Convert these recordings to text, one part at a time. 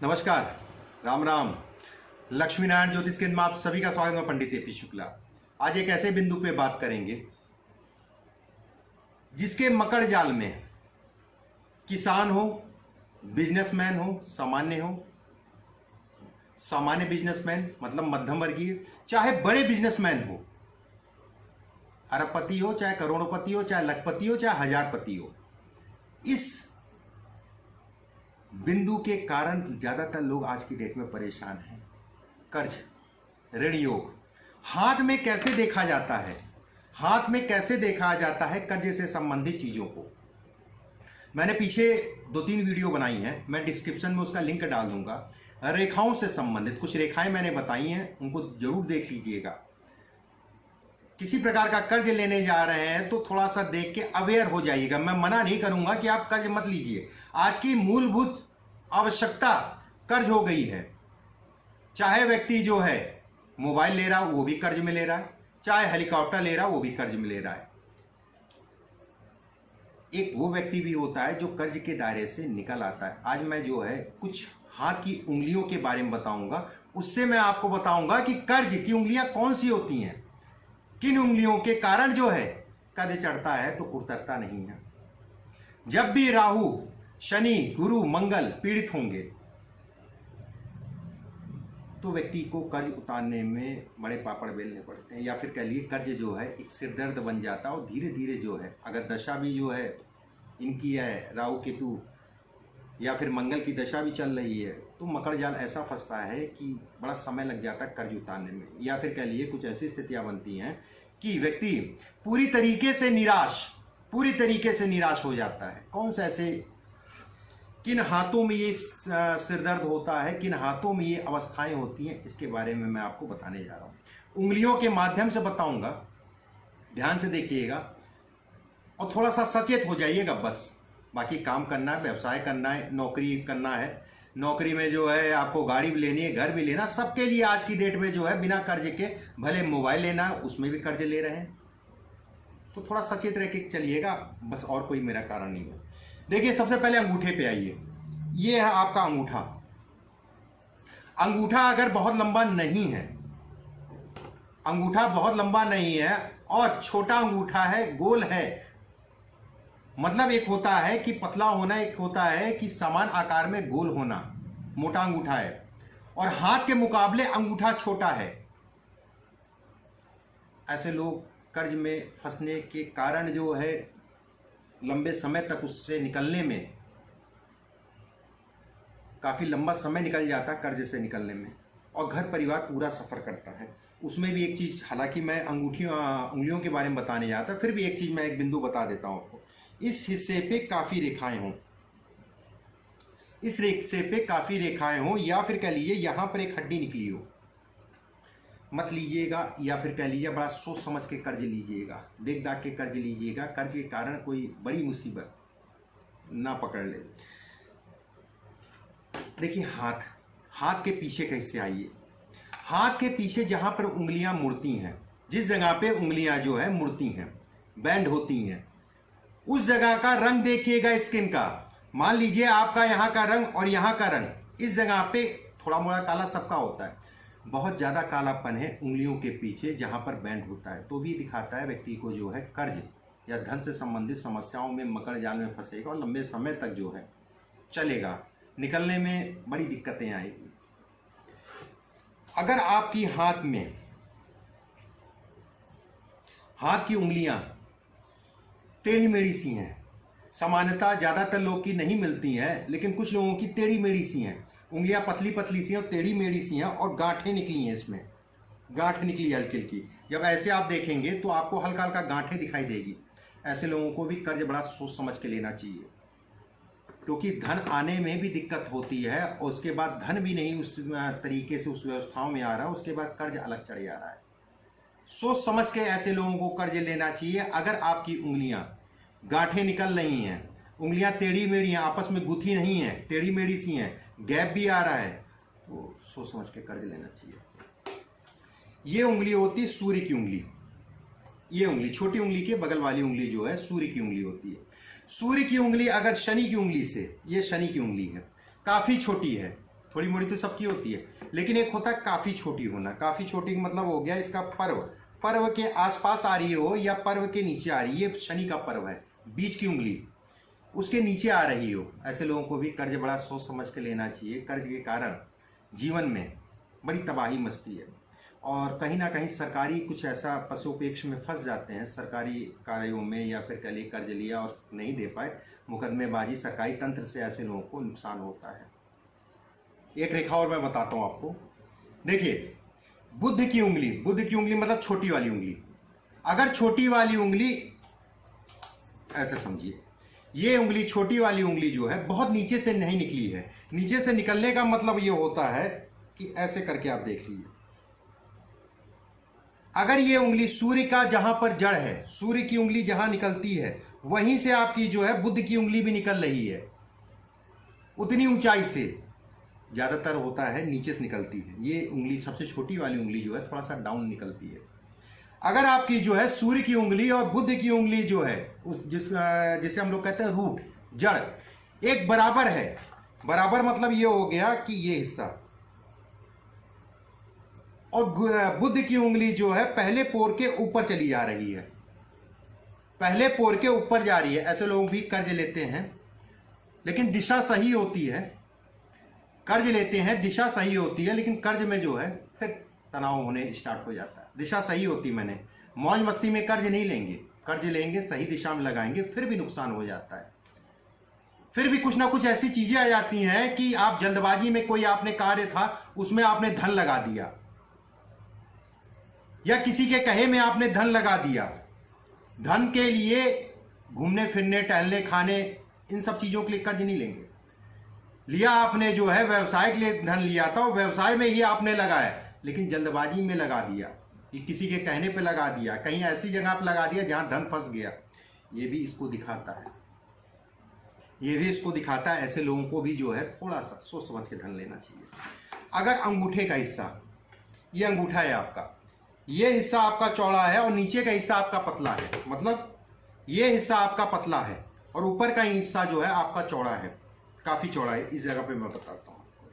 नमस्कार, राम राम। लक्ष्मी नारायण ज्योतिष केंद्र में आप सभी का स्वागत है। पंडित ए पी शुक्ला। आज एक ऐसे बिंदु पे बात करेंगे जिसके मकड़ जाल में किसान हो, बिजनेसमैन हो, सामान्य बिजनेसमैन मतलब मध्यम वर्गीय, चाहे बड़े बिजनेसमैन हो, अरबपति हो, चाहे करोड़पति हो, चाहे लखपति हो, चाहे हजारपति हो, इस बिंदु के कारण ज्यादातर लोग आज की डेट में परेशान हैं। कर्ज, ऋण योग हाथ में कैसे देखा जाता है? हाथ में कैसे देखा जाता है कर्ज से संबंधित चीजों को? मैंने पीछे 2-3 वीडियो बनाई हैं, मैं डिस्क्रिप्शन में उसका लिंक डाल दूंगा। रेखाओं से संबंधित कुछ रेखाएं मैंने बताई हैं, उनको जरूर देख लीजिएगा। किसी प्रकार का कर्ज लेने जा रहे हैं तो थोड़ा सा देख के अवेयर हो जाइएगा। मैं मना नहीं करूंगा कि आप कर्ज मत लीजिए। आज की मूलभूत आवश्यकता कर्ज हो गई है। चाहे व्यक्ति जो है मोबाइल ले रहा वो भी कर्ज में ले रहा है, चाहे हेलीकॉप्टर ले रहा वो भी कर्ज में ले रहा है। एक वो व्यक्ति भी होता है जो कर्ज के दायरे से निकल आता है। आज मैं जो है कुछ हाथ की उंगलियों के बारे में बताऊंगा, उससे मैं आपको बताऊंगा कि कर्ज की उंगलियां कौन सी होती हैं, किन उंगलियों के कारण जो है कर्ज चढ़ता है तो उतरता नहीं है। जब भी राहु, शनि, गुरु, मंगल पीड़ित होंगे तो व्यक्ति को कर्ज उतारने में बड़े पापड़ बेलने पड़ते हैं, या फिर कह लिए कर्ज जो है एक सिरदर्द बन जाता है। और धीरे धीरे जो है, अगर दशा भी जो है इनकी है, राहु केतु या फिर मंगल की दशा भी चल रही है, तो मकड़ जाल ऐसा फंसता है कि बड़ा समय लग जाता है कर्ज उतारने में। या फिर कह लिए कुछ ऐसी स्थितियां बनती हैं कि व्यक्ति पूरी तरीके से निराश हो जाता है। कौन से ऐसे, किन हाथों में ये सिरदर्द होता है, किन हाथों में ये अवस्थाएं होती हैं, इसके बारे में मैं आपको बताने जा रहा हूं। उंगलियों के माध्यम से बताऊंगा, ध्यान से देखिएगा और थोड़ा सा सचेत हो जाइएगा बस। बाकी काम करना है, व्यवसाय करना है, नौकरी करना है, नौकरी में जो है आपको गाड़ी भी लेनी है, घर भी लेना, सबके लिए आज की डेट में जो है बिना कर्ज के भले मोबाइल लेना है उसमें भी कर्ज ले रहे हैं। तो थोड़ा सचेत रह के चलिएगा बस, और कोई मेरा कारण नहीं है। देखिए, सबसे पहले अंगूठे पे आइए। ये है आपका अंगूठा। अंगूठा अगर बहुत लंबा नहीं है, अंगूठा बहुत लंबा नहीं है और छोटा अंगूठा है, गोल है, मतलब एक होता है कि पतला होना, एक होता है कि समान आकार में गोल होना, मोटा अंगूठा है, और हाथ के मुकाबले अंगूठा छोटा है, ऐसे लोग कर्ज में फंसने के कारण जो है लंबे समय तक उससे निकलने में काफी लंबा समय निकल जाता है कर्ज से निकलने में, और घर परिवार पूरा सफर करता है। उसमें भी एक चीज, हालांकि मैं उंगलियों के बारे में बताने जाता, फिर भी एक चीज मैं एक बिंदु बता देता हूं आपको। इस हिस्से पे काफी रेखाएं हों, इस हिस्से पे काफी रेखाएं हों, या फिर कह लीजिए यहां पर एक हड्डी निकली हो, मत लीजिएगा। या फिर कह लीजिए बड़ा सोच समझ के कर्ज लीजिएगा, देख दाख के कर्ज लीजिएगा, कर्ज के कारण कोई बड़ी मुसीबत ना पकड़ ले। देखिए, हाथ के पीछे कैसे आइए। हाथ के पीछे जहां पर उंगलियां मुड़ती हैं, जिस जगह पे उंगलियां जो है मुड़ती हैं, बैंड होती हैं, उस जगह का रंग देखिएगा स्किन का। मान लीजिए आपका यहाँ का रंग और यहाँ का रंग, इस जगह पे थोड़ा मोड़ा काला सबका होता है, बहुत ज्यादा कालापन है उंगलियों के पीछे जहां पर बैंड होता है, तो भी दिखाता है व्यक्ति को जो है कर्ज या धन से संबंधित समस्याओं में, मकड़ जाल में फंसेगा और लंबे समय तक जो है चलेगा, निकलने में बड़ी दिक्कतें आएगी। अगर आपकी हाथ की उंगलियां टेढ़ी मेढ़ी सी हैं, सामान्यतः ज्यादातर लोग की नहीं मिलती हैं, लेकिन कुछ लोगों की टेढ़ी मेढ़ी सी हैं, उंगलियां पतली पतली सी हैं और टेढ़ी मेढ़ी सी हैं, और गांठें निकली हैं, इसमें गांठ निकली हल्की हल्की। जब ऐसे आप देखेंगे तो आपको हल्का हल्का गांठें दिखाई देगी। ऐसे लोगों को भी कर्ज बड़ा सोच समझ के लेना चाहिए, क्योंकि धन आने में भी दिक्कत होती है और उसके बाद धन भी नहीं उस तरीके से उस व्यवस्थाओं में आ रहा है, उसके बाद कर्ज अलग चढ़ जा रहा है। सोच समझ के ऐसे लोगों को कर्ज लेना चाहिए। अगर आपकी उंगलियां गांठें निकल रही हैं, उंगलियां टेढ़ी मेढ़ी हैं, आपस में गुथी नहीं है, टेढ़ी मेढ़ी सी हैं, गैप भी आ रहा है, तो सोच समझ के कर्ज लेना चाहिए। ये उंगली होती है सूर्य की उंगली। ये उंगली, छोटी उंगली के बगल वाली उंगली जो है सूर्य की उंगली होती है। सूर्य की उंगली अगर शनि की उंगली से, ये शनि की उंगली है, काफी छोटी है, थोड़ी मोड़ी तो सबकी होती है, लेकिन एक होता है काफ़ी छोटी होना। काफ़ी छोटी का मतलब हो गया इसका पर्व, पर्व के आसपास आ रही हो या पर्व के नीचे आ रही है। ये शनि का पर्व है, बीच की उंगली उसके नीचे आ रही हो, ऐसे लोगों को भी कर्ज बड़ा सोच समझ के लेना चाहिए। कर्ज के कारण जीवन में बड़ी तबाही मचती है और कहीं ना कहीं सरकारी कुछ ऐसा पशुपेक्ष में फंस जाते हैं, सरकारी कार्यों में, या फिर कह लिए कर्ज लिया और नहीं दे पाए, मुकदमेबाजी, सरकारी तंत्र से ऐसे लोगों को नुकसान होता है। एक रेखा और मैं बताता हूँ आपको। देखिए, बुध की उंगली मतलब छोटी वाली उंगली। अगर छोटी वाली उंगली ऐसे समझिए, ये उंगली, छोटी वाली उंगली जो है बहुत नीचे से नहीं निकली है। नीचे से निकलने का मतलब ये होता है कि ऐसे करके आप देख लीजिए, अगर ये उंगली सूर्य का जहां पर जड़ है, सूर्य की उंगली जहां निकलती है वहीं से आपकी जो है बुध की उंगली भी निकल रही है, उतनी ऊंचाई से। ज्यादातर होता है नीचे से निकलती है ये उंगली, सबसे छोटी वाली उंगली जो है थोड़ा सा डाउन निकलती है। अगर आपकी जो है सूर्य की उंगली और बुध की उंगली जो है जिसे हम लोग कहते हैं रूट, जड़, एक बराबर है। बराबर मतलब ये हो गया कि ये हिस्सा, और बुध की उंगली जो है पहले पोर के ऊपर चली जा रही है, पहले पोर के ऊपर जा रही है। ऐसे लोग भी कर्ज लेते हैं, लेकिन दिशा सही होती है। कर्ज लेते हैं, दिशा सही होती है, लेकिन कर्ज में जो है फिर तनाव होने स्टार्ट हो जाता है। दिशा सही होती, मैंने मौज मस्ती में कर्ज नहीं लेंगे, कर्ज लेंगे सही दिशा में लगाएंगे, फिर भी नुकसान हो जाता है। फिर भी कुछ ना कुछ ऐसी चीजें आ जाती हैं कि आप जल्दबाजी में, कोई आपने कार्य था उसमें आपने धन लगा दिया, या किसी के कहे में आपने धन लगा दिया। धन के लिए घूमने फिरने, टहलने, खाने, इन सब चीजों के लिए कर्ज नहीं लेंगे। लिया आपने जो है व्यवसाय के लिए धन लिया था, व्यवसाय में ही आपने लगाया, लेकिन जल्दबाजी में लगा दिया, कि किसी के कहने पे लगा दिया, कहीं ऐसी जगह पे लगा दिया जहां धन फंस गया। ये भी इसको दिखाता है, ये भी इसको दिखाता है। ऐसे लोगों को भी जो है थोड़ा सा सोच समझ के धन लेना चाहिए। अगर अंगूठे का हिस्सा, ये अंगूठा है आपका, ये हिस्सा आपका चौड़ा है और नीचे का हिस्सा आपका पतला है, मतलब ये हिस्सा आपका पतला है और ऊपर का हिस्सा जो है आपका चौड़ा है, काफी चौड़ा है। इस जगह पे मैं बताता हूं आपको,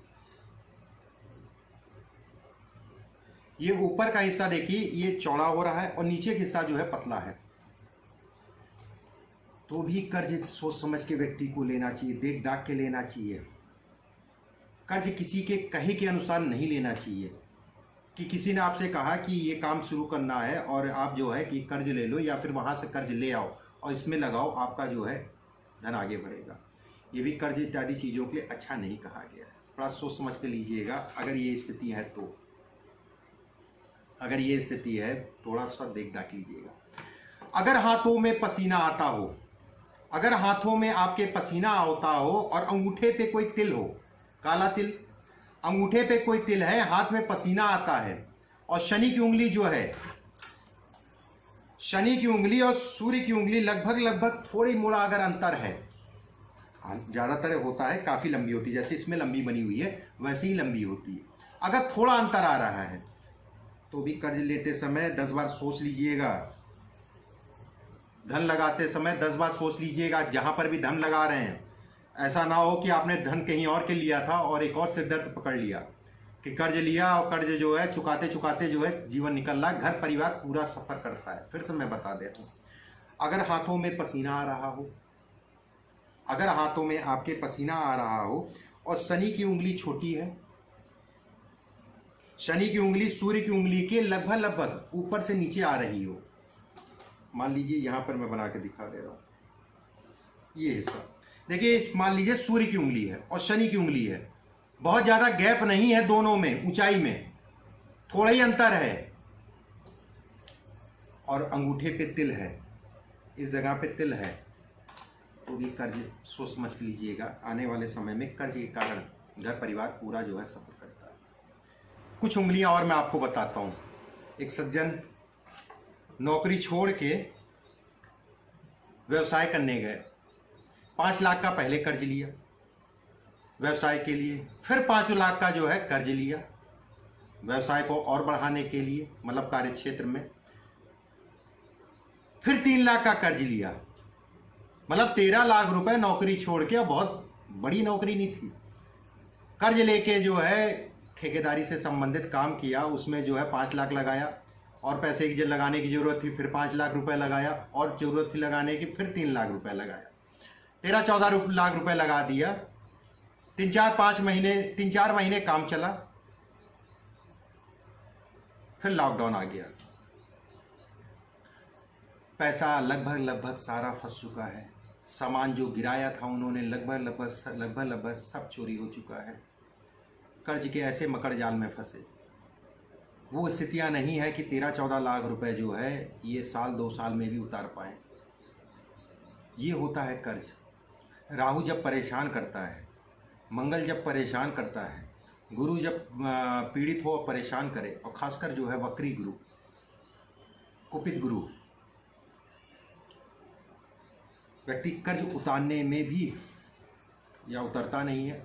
ये ऊपर का हिस्सा देखिए ये चौड़ा हो रहा है और नीचे का हिस्सा जो है पतला है। तो भी कर्ज सोच समझ के व्यक्ति को लेना चाहिए, देख दाख के लेना चाहिए। कर्ज किसी के कहे के अनुसार नहीं लेना चाहिए, कि किसी ने आपसे कहा कि ये काम शुरू करना है और आप जो है कि कर्ज ले लो, या फिर वहां से कर्ज ले आओ और इसमें लगाओ, आपका जो है धन आगे बढ़ेगा। ये भी कर्ज इत्यादि चीज़ों के लिए अच्छा नहीं कहा गया है। थोड़ा सोच समझ के लीजिएगा। अगर ये स्थिति है तो, अगर ये स्थिति है थोड़ा सा देख दाख लीजिएगा। अगर हाथों में पसीना आता हो, अगर हाथों में आपके पसीना आता हो और अंगूठे पे कोई तिल हो, काला तिल, अंगूठे पे कोई तिल है, हाथ में पसीना आता है, और शनि की उंगली जो है, शनि की उंगली और सूर्य की उंगली लगभग थोड़ी मोड़ा अगर अंतर है, ज्यादातर होता है काफी लंबी होती है, जैसे इसमें लंबी बनी हुई है वैसे ही लंबी होती है। अगर थोड़ा अंतर आ रहा है तो भी कर्ज लेते समय 10 बार सोच लीजिएगा, धन लगाते समय 10 बार सोच लीजिएगा। जहां पर भी धन लगा रहे हैं, ऐसा ना हो कि आपने धन कहीं और के लिया था और एक और सिरदर्द पकड़ लिया कि कर्ज लिया और कर्ज जो है चुकाते चुकाते जो है जीवन निकल रहा है, घर परिवार पूरा सफ़र करता है। फिर से मैं बता देता हूँ, अगर हाथों में पसीना आ रहा हो, अगर हाथों में आपके पसीना आ रहा हो और शनि की उंगली छोटी है, शनि की उंगली सूर्य की उंगली के लगभग ऊपर से नीचे आ रही हो, मान लीजिए यहां पर मैं बना के दिखा दे रहा हूं, ये हिस्सा देखिए, मान लीजिए सूर्य की उंगली है और शनि की उंगली है, बहुत ज्यादा गैप नहीं है दोनों में, ऊंचाई में थोड़ा ही अंतर है, और अंगूठे पे तिल है, इस जगह पे तिल है, तो भी कर्ज सोच समझ लीजिएगा। आने वाले समय में कर्ज के कारण घर परिवार पूरा जो है सफर करता है। कुछ उंगलियां और मैं आपको बताता हूं। एक सज्जन नौकरी छोड़ के व्यवसाय करने गए, 5 लाख का पहले कर्ज लिया व्यवसाय के लिए, फिर 5 लाख का जो है कर्ज लिया व्यवसाय को और बढ़ाने के लिए, मतलब कार्य क्षेत्र में, फिर 3 लाख का कर्ज लिया, मतलब 13 लाख रुपए नौकरी छोड़ के, बहुत बड़ी नौकरी नहीं थी, कर्ज लेके जो है ठेकेदारी से संबंधित काम किया, उसमें जो है 5 लाख लगाया और पैसे की लगाने की ज़रूरत थी, फिर 5 लाख रुपए लगाया और ज़रूरत थी लगाने की, फिर 3 लाख रुपए लगाया, 13-14 लाख रुपए लगा दिया। 3-4 महीने काम चला, फिर लॉकडाउन आ गया। पैसा लगभग सारा फंस चुका है। सामान जो गिराया था उन्होंने लगभग सब चोरी हो चुका है। कर्ज के ऐसे मकड़ जाल में फंसे। वो स्थितियां नहीं है कि 13-14 लाख रुपए जो है ये साल 2 साल में भी उतार पाएँ। ये होता है कर्ज। राहु जब परेशान करता है, मंगल जब परेशान करता है, गुरु जब पीड़ित हो और परेशान करे, और खासकर जो है वक्री गुरु, कुपित गुरु, व्यक्ति कर्ज उतारने में भी या उतरता नहीं है,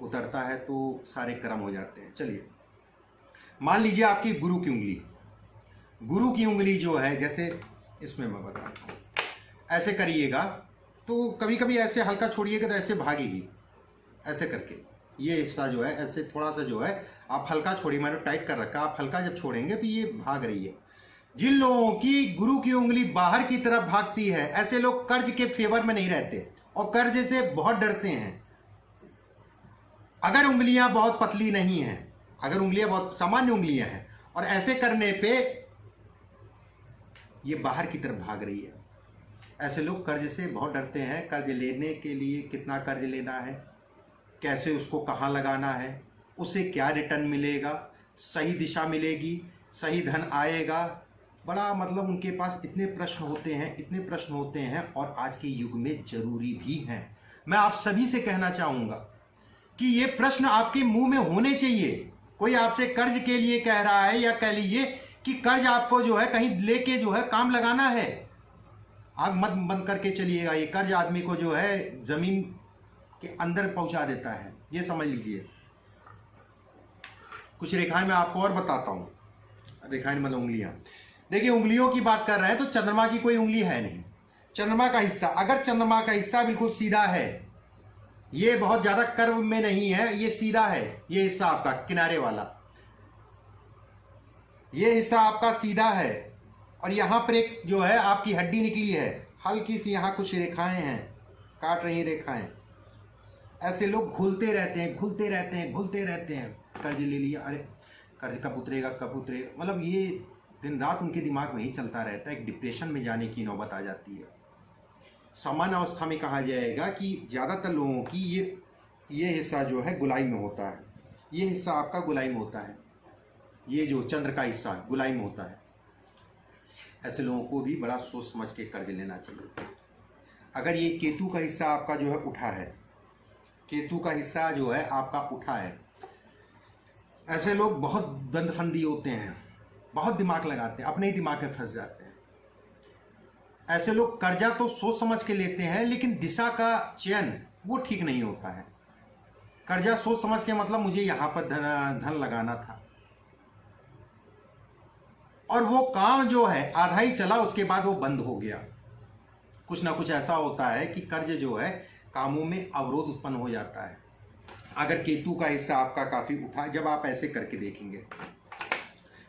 उतरता है तो सारे कर्म हो जाते हैं। चलिए मान लीजिए आपकी गुरु की उंगली जो है, जैसे इसमें मैं बताता हूँ, ऐसे करिएगा तो कभी कभी ऐसे हल्का छोड़िएगा तो ऐसे भागेगी, ऐसे करके ये हिस्सा जो है ऐसे थोड़ा सा जो है आप हल्का छोड़िए, मैंने टाइट कर रखा, आप हल्का जब छोड़ेंगे तो ये भाग रही है। जिन लोगों की गुरु की उंगली बाहर की तरफ भागती है, ऐसे लोग कर्ज के फेवर में नहीं रहते और कर्ज से बहुत डरते हैं। अगर उंगलियां बहुत पतली नहीं हैं, अगर उंगलियां बहुत सामान्य उंगलियां हैं और ऐसे करने पे ये बाहर की तरफ भाग रही है, ऐसे लोग कर्ज से बहुत डरते हैं। कर्ज लेने के लिए कितना कर्ज लेना है, कैसे उसको कहाँ लगाना है, उससे क्या रिटर्न मिलेगा, सही दिशा मिलेगी, सही धन आएगा, बड़ा मतलब उनके पास इतने प्रश्न होते हैं और आज के युग में ज़रूरी भी हैं। मैं आप सभी से कहना चाहूँगा कि ये प्रश्न आपके मुंह में होने चाहिए। कोई आपसे कर्ज के लिए कह रहा है या कह लीजिए कि कर्ज आपको जो है कहीं लेके जो है काम लगाना है, आग मत बंद करके चलिएगा। ये कर्ज आदमी को जो है ज़मीन के अंदर पहुंचा देता है, ये समझ लीजिए। कुछ रेखाएं मैं आपको और बताता हूँ। रेखाएं मतलब उंगलियां। देखिए उंगलियों की बात कर रहे हैं तो चंद्रमा की कोई उंगली है नहीं। चंद्रमा का हिस्सा, अगर चंद्रमा का हिस्सा बिल्कुल सीधा है, ये बहुत ज़्यादा कर्व में नहीं है, ये सीधा है, ये हिस्सा आपका किनारे वाला, ये हिस्सा आपका सीधा है और यहाँ पर एक जो है आपकी हड्डी निकली है, हल्की सी यहाँ कुछ रेखाएं हैं, काट रही रेखाएं। ऐसे लोग घुलते रहते हैं। कर्ज ले लिया, अरे कर्ज कब उतरेगा, मतलब ये दिन रात उनके दिमाग में ही चलता रहता है। एक डिप्रेशन में जाने की नौबत आ जाती है। सामान्य अवस्था में कहा जाएगा कि ज़्यादातर लोगों की ये हिस्सा जो है गुलाई में होता है, ये हिस्सा आपका गुलाई में होता है, ये जो चंद्र का हिस्सा गुलाई में होता है। ऐसे लोगों को भी बड़ा सोच समझ के कर्ज लेना चाहिए। अगर ये केतु का हिस्सा आपका जो है उठा है, केतु का हिस्सा जो है आपका उठा है, ऐसे लोग बहुत दंडफंदी होते हैं, बहुत दिमाग लगाते हैं, अपने ही दिमाग में फंस जाते हैं। ऐसे लोग कर्जा तो सोच समझ के लेते हैं, लेकिन दिशा का चयन वो ठीक नहीं होता है। कर्जा सोच समझ के मतलब मुझे यहाँ पर धन लगाना था और वो काम जो है आधा ही चला, उसके बाद वो बंद हो गया। कुछ ना कुछ ऐसा होता है कि कर्ज जो है कामों में अवरोध उत्पन्न हो जाता है। अगर केतु का हिस्सा आपका काफ़ी उठा, जब आप ऐसे करके देखेंगे,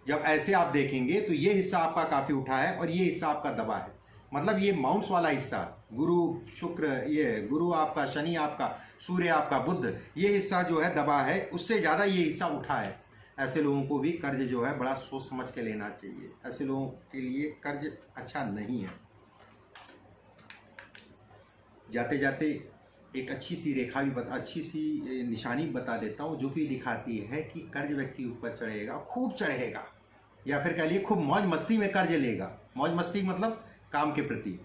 जब ऐसे आप देखेंगे तो ये हिस्सा आपका काफ़ी उठा है और ये हिस्सा आपका दबा है। मतलब ये माउंट्स वाला हिस्सा, गुरु शुक्र, ये गुरु आपका, शनि आपका, सूर्य आपका, बुध, ये हिस्सा जो है दबा है, उससे ज़्यादा ये हिस्सा उठा है। ऐसे लोगों को भी कर्ज जो है बड़ा सोच समझ के लेना चाहिए। ऐसे लोगों के लिए कर्ज अच्छा नहीं है। जाते जाते एक अच्छी सी रेखा भी अच्छी सी निशानी बता देता हूँ, जो कि दिखाती है कि कर्ज व्यक्ति ऊपर चढ़ेगा, खूब चढ़ेगा, या फिर कह लिए खूब मौज मस्ती में कर्ज लेगा। मौज मस्ती मतलब काम के प्रति,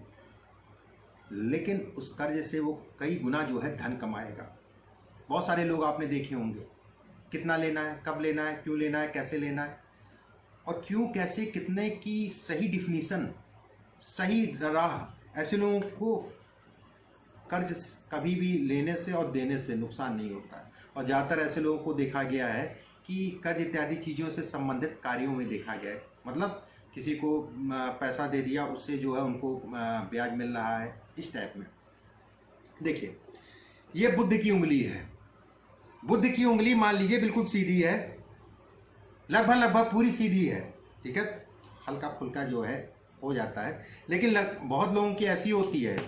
लेकिन उस कर्ज से वो कई गुना जो है धन कमाएगा। बहुत सारे लोग आपने देखे होंगे, कितना लेना है, कब लेना है, क्यों लेना है, कैसे लेना है और क्यों कैसे कितने की सही डिफिनीशन, सही राह। ऐसे लोगों को कर्ज कभी भी लेने से और देने से नुकसान नहीं होता है। और ज़्यादातर ऐसे लोगों को देखा गया है कि कर्ज इत्यादि चीज़ों से संबंधित कार्यों में देखा गया है। मतलब किसी को पैसा दे दिया, उससे जो है उनको ब्याज मिल रहा है, इस टाइप में। देखिए ये बुध की उंगली है, बुध की उंगली मान लीजिए बिल्कुल सीधी है, लगभग पूरी सीधी है, ठीक है, हल्का फुल्का जो है हो जाता है, लेकिन बहुत लोगों की ऐसी होती है,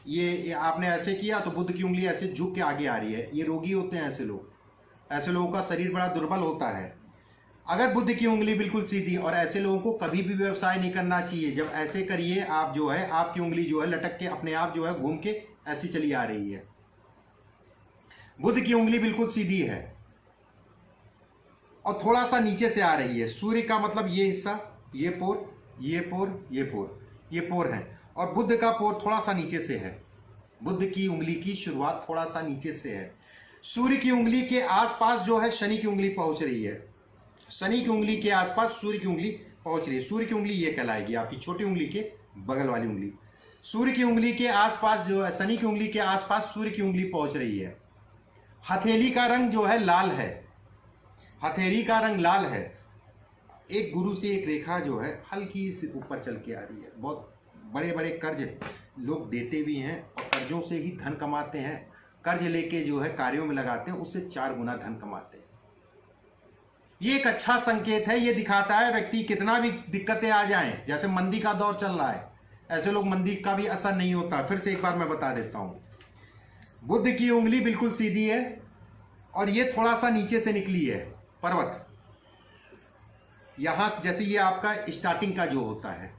ये आपने ऐसे किया तो बुध की उंगली ऐसे झुक के आगे आ रही है, ये रोगी होते हैं ऐसे लोग, ऐसे लोगों का शरीर बड़ा दुर्बल होता है। अगर बुध की उंगली बिल्कुल सीधी, और ऐसे लोगों को कभी भी व्यवसाय नहीं करना चाहिए। जब ऐसे करिए आप जो है, आपकी उंगली जो है लटक के अपने आप जो है घूम के ऐसी चली आ रही है। बुध की उंगली बिल्कुल सीधी है और थोड़ा सा नीचे से आ रही है। सूर्य का मतलब ये हिस्सा, ये पोर, ये पोर, ये पोर, ये पोर है, और बुध का पोर थोड़ा सा नीचे से है। बुध की उंगली की शुरुआत थोड़ा सा नीचे से है। सूर्य की उंगली के आसपास जो है शनि की उंगली पहुंच रही है। शनि की उंगली के आसपास सूर्य की उंगली पहुंच रही है। सूर्य की उंगली ये कहलाएगी आपकी छोटी उंगली के बगल वाली उंगली। सूर्य की उंगली के आसपास जो है, शनि की उंगली के आसपास सूर्य की उंगली पहुंच रही है। हथेली का रंग जो है लाल है, हथेली का रंग लाल है। एक गुरु से एक रेखा जो है हल्की से ऊपर चल के आ रही है। बहुत बड़े बड़े कर्ज लोग देते भी हैं और कर्जों से ही धन कमाते हैं। कर्ज लेके जो है कार्यों में लगाते हैं, उससे 4 गुना धन कमाते हैं। ये एक अच्छा संकेत है। ये दिखाता है व्यक्ति कितना भी दिक्कतें आ जाएं, जैसे मंदी का दौर चल रहा है, ऐसे लोग मंदी का भी असर नहीं होता। फिर से एक बार मैं बता देता हूं, बुध की उंगली बिल्कुल सीधी है और ये थोड़ा सा नीचे से निकली है पर्वत, यहां से, जैसे ये आपका स्टार्टिंग का जो होता है,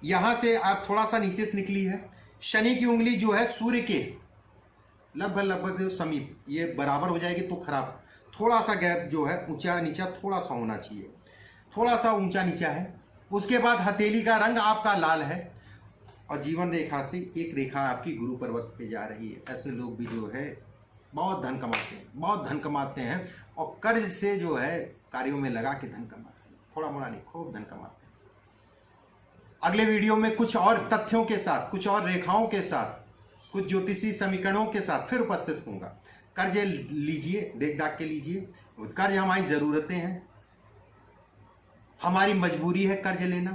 यहां से आप थोड़ा सा नीचे से निकली है। शनि की उंगली जो है सूर्य के लगभग समीप, ये बराबर हो जाएगी तो खराब। थोड़ा सा गैप जो है ऊंचा नीचा थोड़ा सा होना चाहिए, थोड़ा सा ऊंचा नीचा है। उसके बाद हथेली का रंग आपका लाल है और जीवन रेखा से एक रेखा आपकी गुरु पर्वत पे जा रही है। ऐसे लोग भी जो है बहुत धन कमाते हैं, बहुत धन कमाते हैं और कर्ज से जो है कार्यों में लगा के धन कमाते हैं। थोड़ा मोड़ा नहीं, खूब धन कमाते हैं। अगले वीडियो में कुछ और तथ्यों के साथ, कुछ और रेखाओं के साथ, कुछ ज्योतिषी समीकरणों के साथ फिर उपस्थित होऊंगा। कर्ज लीजिए, देख दाख के लीजिए। कर्ज हमारी ज़रूरतें हैं, हमारी मजबूरी है कर्ज लेना।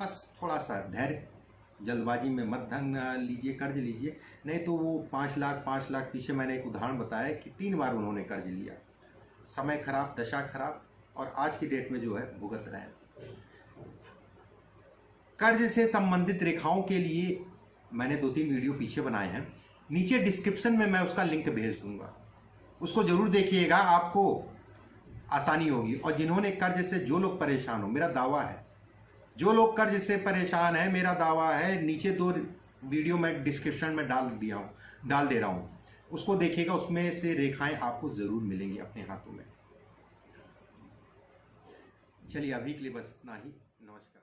बस थोड़ा सा धैर्य, जल्दबाजी में मत धन लीजिए, कर्ज लीजिए। नहीं तो वो 5 लाख पीछे मैंने एक उदाहरण बताया कि 3 बार उन्होंने कर्ज लिया। समय खराब, दशा खराब, और आज की डेट में जो है भुगत रहे हैं। कर्ज से संबंधित रेखाओं के लिए मैंने 2-3 वीडियो पीछे बनाए हैं, नीचे डिस्क्रिप्शन में मैं उसका लिंक भेज दूंगा, उसको जरूर देखिएगा, आपको आसानी होगी। और जिन्होंने कर्ज से, जो लोग परेशान हो, मेरा दावा है, जो लोग कर्ज से परेशान है, मेरा दावा है, नीचे 2 वीडियो मैं डिस्क्रिप्शन में डाल दे रहा हूँ, उसको देखिएगा, उसमें से रेखाएं आपको जरूर मिलेंगी अपने हाथों में। चलिए अभी के लिए बस इतना ही। नमस्कार।